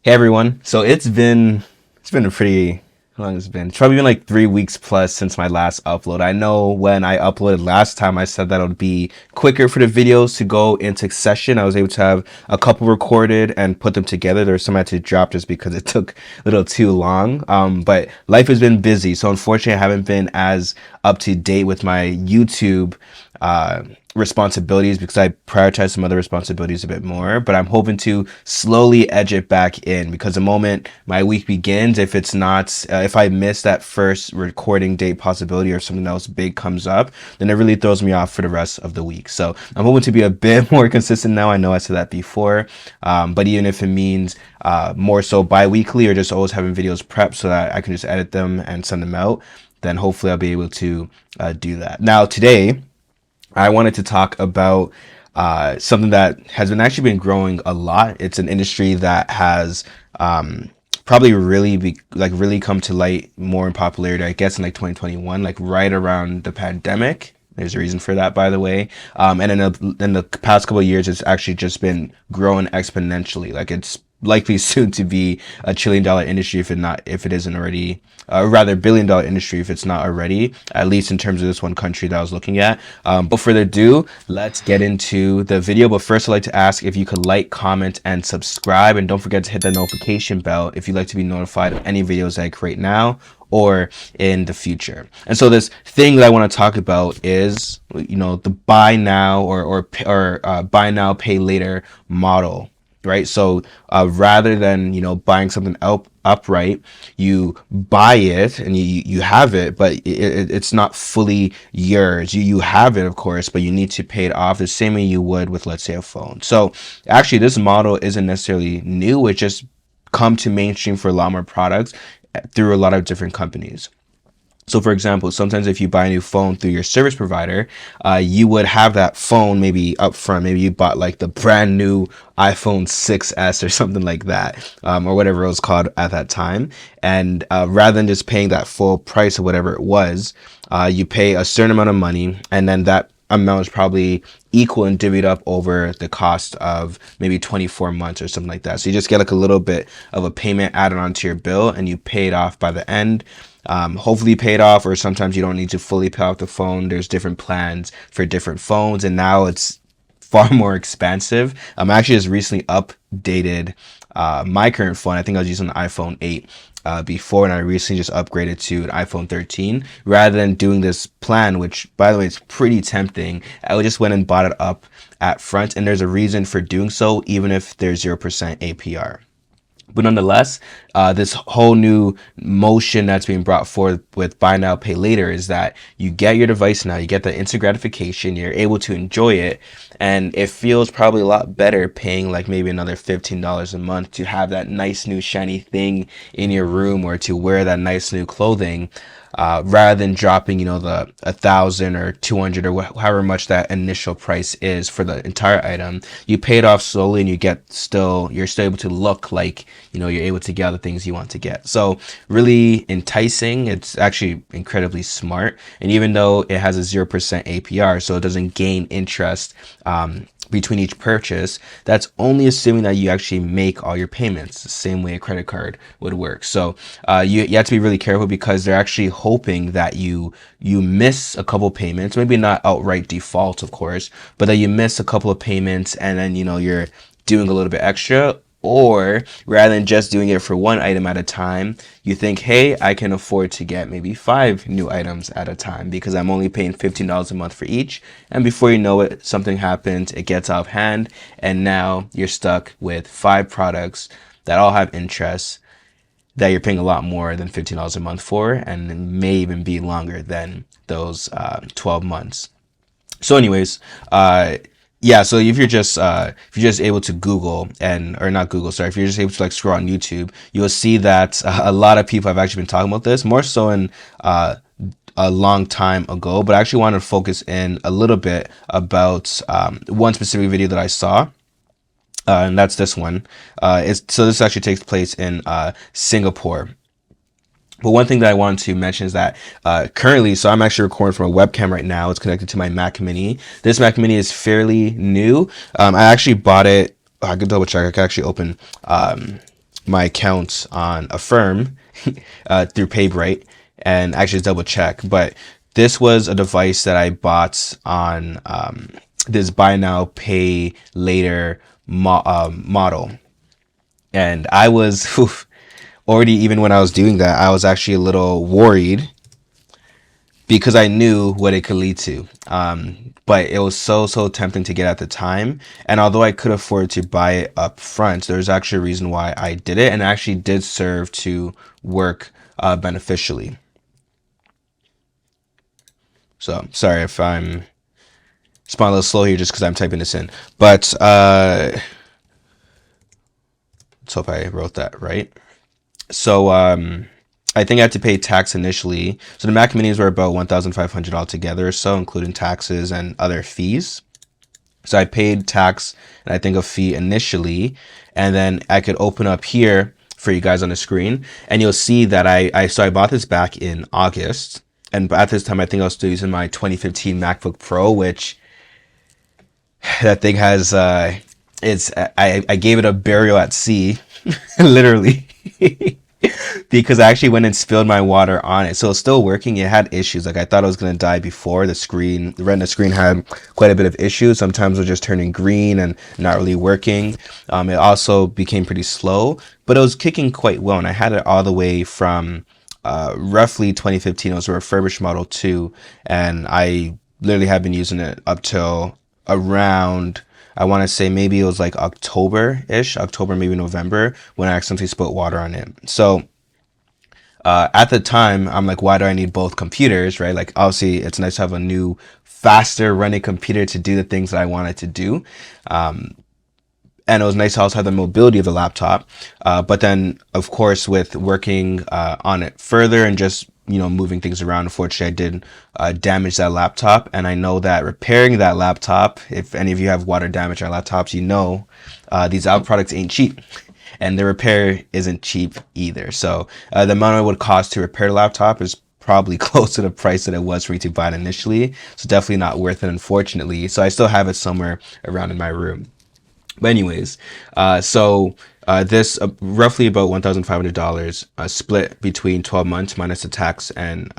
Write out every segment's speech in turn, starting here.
Hey everyone. So it's been a pretty how long has it been? It's probably been like 3 weeks plus since my last upload. I know when I uploaded last time I said that it would be quicker for the videos to go into session. I was able to have a couple recorded and put them together. There were some I had to drop just because it took a little too long. But life has been busy, so unfortunately I haven't been as up to date with my YouTube uh responsibilities because I prioritize some other responsibilities a bit more, but I'm hoping to slowly edge it back in because the moment my week begins, if it's not, if I miss that first recording date possibility or something else big comes up, then it really throws me off for the rest of the week. So I'm hoping to be a bit more consistent now. I know I said that before, but even if it means more so bi-weekly or just always having videos prepped so that I can just edit them and send them out, then hopefully I'll be able to do that. Now, today, I wanted to talk about something that has been growing a lot. It's an industry that has probably really come to light more in popularity, I guess, in like 2021, like right around the pandemic. There's a reason for that, by the way. And in the past couple of years, it's actually just been growing exponentially. Like it's likely soon to be $1 trillion industry if it isn't already, rather $1 billion industry if it's not already, at least in terms of this one country that I was looking at. But further ado, let's get into the video. But first, I'd like to ask if you could like, comment, and subscribe, and don't forget to hit the notification bell if you'd like to be notified of any videos I create now or in the future. And so this thing that I want to talk about is, the buy now or buy now, pay later model, right? So rather than buying something upright, you buy it and you have it, but it's not fully yours. You have it, of course, but you need to pay it off the same way you would with, let's say, a phone. So actually, this model isn't necessarily new. It just come to mainstream for a lot more products through a lot of different companies. So for example, sometimes if you buy a new phone through your service provider, you would have that phone maybe up front. Maybe you bought like the brand new iPhone 6s or something like that, or whatever it was called at that time. And rather than just paying that full price of whatever it was, you pay a certain amount of money, and then that amount is probably equal and divvied up over the cost of maybe 24 months or something like that. So you just get like a little bit of a payment added onto your bill and you pay it off by the end. Hopefully paid off, or sometimes you don't need to fully pay off the phone. There's different plans for different phones, and now it's far more expensive. I actually just recently updated my current phone. I think I was using the iPhone 8 before, and I recently just upgraded to an iPhone 13 rather than doing this plan, which, by the way, it's pretty tempting. I just went and bought it up at front, and there's a reason for doing so, even if there's 0% APR. But nonetheless, this whole new motion that's being brought forth with buy now, pay later is that you get your device now, you get the instant gratification, you're able to enjoy it, and it feels probably a lot better paying like maybe another $15 a month to have that nice new shiny thing in your room or to wear that nice new clothing. Rather than dropping, the 1,000 or 200 or however much that initial price is for the entire item, you pay it off slowly and you're still able to look like, you're able to get all the things you want to get. So really enticing. It's actually incredibly smart. And even though it has a 0% APR, so it doesn't gain interest, between each purchase, that's only assuming that you actually make all your payments the same way a credit card would work. So you have to be really careful because they're actually hoping that you miss a couple payments, maybe not outright default, of course, but that you miss a couple of payments and then you're doing a little bit extra. Or rather than just doing it for one item at a time, you think, hey, I can afford to get maybe 5 new items at a time because I'm only paying $15 a month for each. And before you know it, something happens, it gets out of hand, and now you're stuck with 5 products that all have interests that you're paying a lot more than $15 a month for, and may even be longer than those 12 months. So anyways, yeah, so if you're just able to Google or not Google, sorry, if you're just able to like scroll on YouTube, you'll see that a lot of people have actually been talking about this more so in a long time ago. But I actually want to focus in a little bit about one specific video that I saw. And that's this one. So this actually takes place in Singapore. But one thing that I wanted to mention is that currently, so I'm actually recording from a webcam right now. It's connected to my Mac Mini. This Mac Mini is fairly new. I actually bought it. I could double check. I could actually open my accounts on Affirm through Paybright and actually double check. But this was a device that I bought on this buy now, pay later model. And I was already, even when I was doing that, I was actually a little worried because I knew what it could lead to. But it was so tempting to get at the time. And although I could afford to buy it up front, there's actually a reason why I did it, and it actually did serve to work beneficially. So sorry if I'm spelling a little slow here just because I'm typing this in. But let's hope I wrote that right. So I think I had to pay tax initially. So the Mac Minis were about $1,500 altogether, so including taxes and other fees. So I paid tax and I think a fee initially, and then I could open up here for you guys on the screen, and you'll see that I bought this back in August, and at this time I think I was still using my 2015 MacBook Pro, which that thing has I gave it a burial at sea, literally. Because I actually went and spilled my water on it. So it's still working. It had issues. Like I thought it was going to die before. The retina screen had quite a bit of issues. Sometimes it was just turning green and not really working. It also became pretty slow, but it was kicking quite well. And I had it all the way from roughly 2015. It was a refurbished Model 2. And I literally have been using it up till around, I want to say maybe it was like October-ish, October, maybe November, when I accidentally spilled water on it. So at the time, I'm like, why do I need both computers, right? Like, obviously, it's nice to have a new, faster running computer to do the things that I wanted to do. And it was nice to also have the mobility of the laptop. But then, of course, with working on it further and just, moving things around, unfortunately, I did damage that laptop. And I know that repairing that laptop, if any of you have water damage on laptops, these Apple products ain't cheap. And the repair isn't cheap either. So the amount it would cost to repair the laptop is probably close to the price that it was for me to buy it initially. So definitely not worth it, unfortunately. So I still have it somewhere around in my room. But anyways, this roughly about $1,500 split between 12 months minus the tax and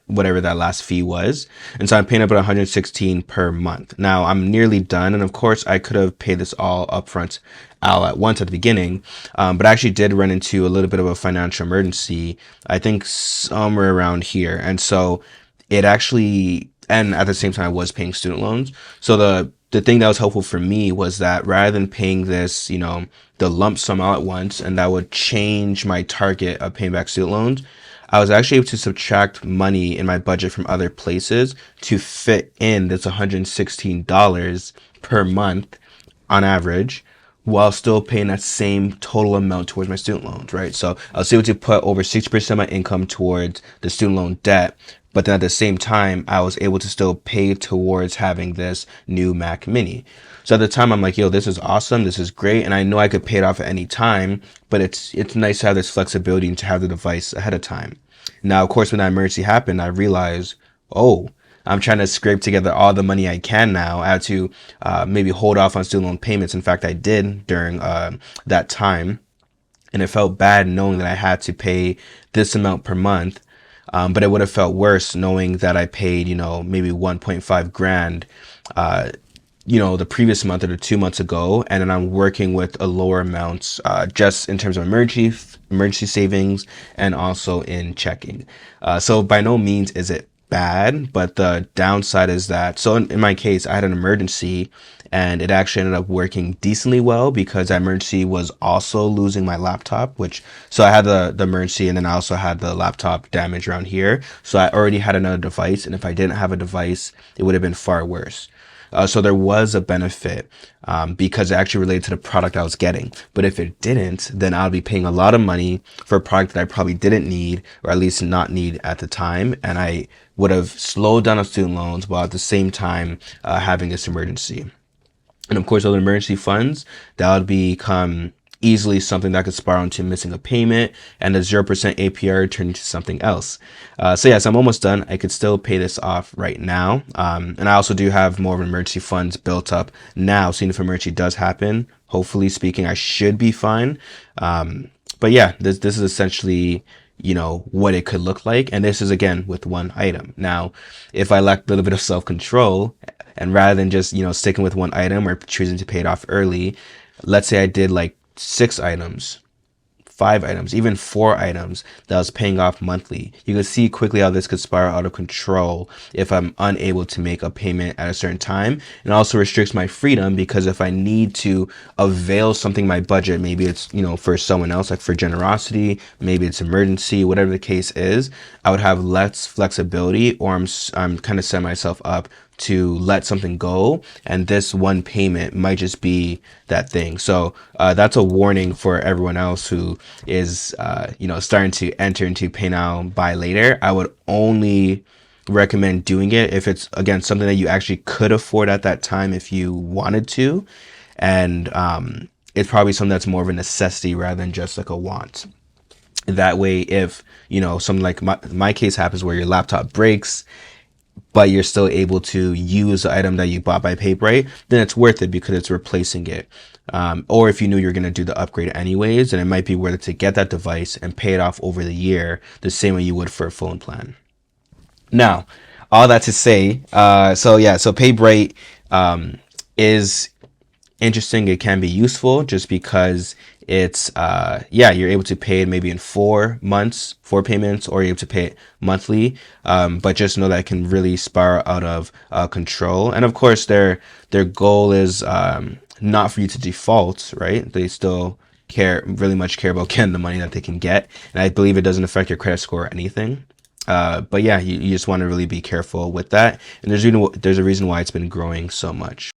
whatever that last fee was. And so I'm paying about $116 per month. Now I'm nearly done. And of course I could have paid this all upfront all at once at the beginning. But I actually did run into a little bit of a financial emergency, I think somewhere around here. And so it actually, and at the same time I was paying student loans. So the thing that was helpful for me was that rather than paying this, the lump sum all at once, and that would change my target of paying back student loans, I was actually able to subtract money in my budget from other places to fit in this $116 per month on average, while still paying that same total amount towards my student loans, right? So I was able to put over 60% of my income towards the student loan debt, but then at the same time, I was able to still pay towards having this new Mac Mini. So at the time, I'm like, yo, this is awesome. This is great. And I know I could pay it off at any time, but it's nice to have this flexibility and to have the device ahead of time. Now, of course, when that emergency happened, I realized, oh, I'm trying to scrape together all the money I can now. I had to maybe hold off on student loan payments. In fact, I did during that time. And it felt bad knowing that I had to pay this amount per month. But it would have felt worse knowing that I paid, maybe 1.5 grand, the previous month or the 2 months ago. And then I'm working with a lower amount, just in terms of emergency savings and also in checking. So by no means is it bad, but the downside is that, so in my case, I had an emergency and it actually ended up working decently well because that emergency was also losing my laptop, so I had the emergency and then I also had the laptop damage around here. So I already had another device, and if I didn't have a device, it would have been far worse. So there was a benefit because it actually related to the product I was getting. But if it didn't, then I'll be paying a lot of money for a product that I probably didn't need, or at least not need at the time. And I would have slowed down on student loans while at the same time having this emergency. And of course, other emergency funds, that would become easily something that could spiral into missing a payment and a 0% APR turn into something else. So yes, I'm almost done. I could still pay this off right now. And I also do have more of an emergency funds built up now. So if emergency does happen, hopefully speaking, I should be fine. But yeah, this is essentially, what it could look like. And this is again with one item. Now, if I lack a little bit of self-control and rather than just, sticking with one item or choosing to pay it off early, let's say I did like 6 items, 5 items, even 4 items that I was paying off monthly. You can see quickly how this could spiral out of control if I'm unable to make a payment at a certain time. And also restricts my freedom, because if I need to avail something my budget, maybe it's, for someone else, like for generosity, maybe it's emergency, whatever the case is, I would have less flexibility, or I'm kind of setting myself up to let something go, and this one payment might just be that thing. So that's a warning for everyone else who is starting to enter into pay now buy later. I would only recommend doing it if it's, again, something that you actually could afford at that time if you wanted to, and it's probably something that's more of a necessity rather than just like a want. That way, if something like my case happens where your laptop breaks but you're still able to use the item that you bought by Paybright, then it's worth it because it's replacing it. Or if you knew you're going to do the upgrade anyways, then it might be worth it to get that device and pay it off over the year the same way you would for a phone plan. Now, all that to say, so Paybright is interesting. It can be useful just because it's you're able to pay it maybe in 4 months, 4 payments, or you're able to pay it monthly, but just know that it can really spiral out of control. And of course their goal is not for you to default, right? They still really much care about getting the money that they can get, and I believe it doesn't affect your credit score or anything. But yeah, you just want to really be careful with that, and there's a reason why it's been growing so much.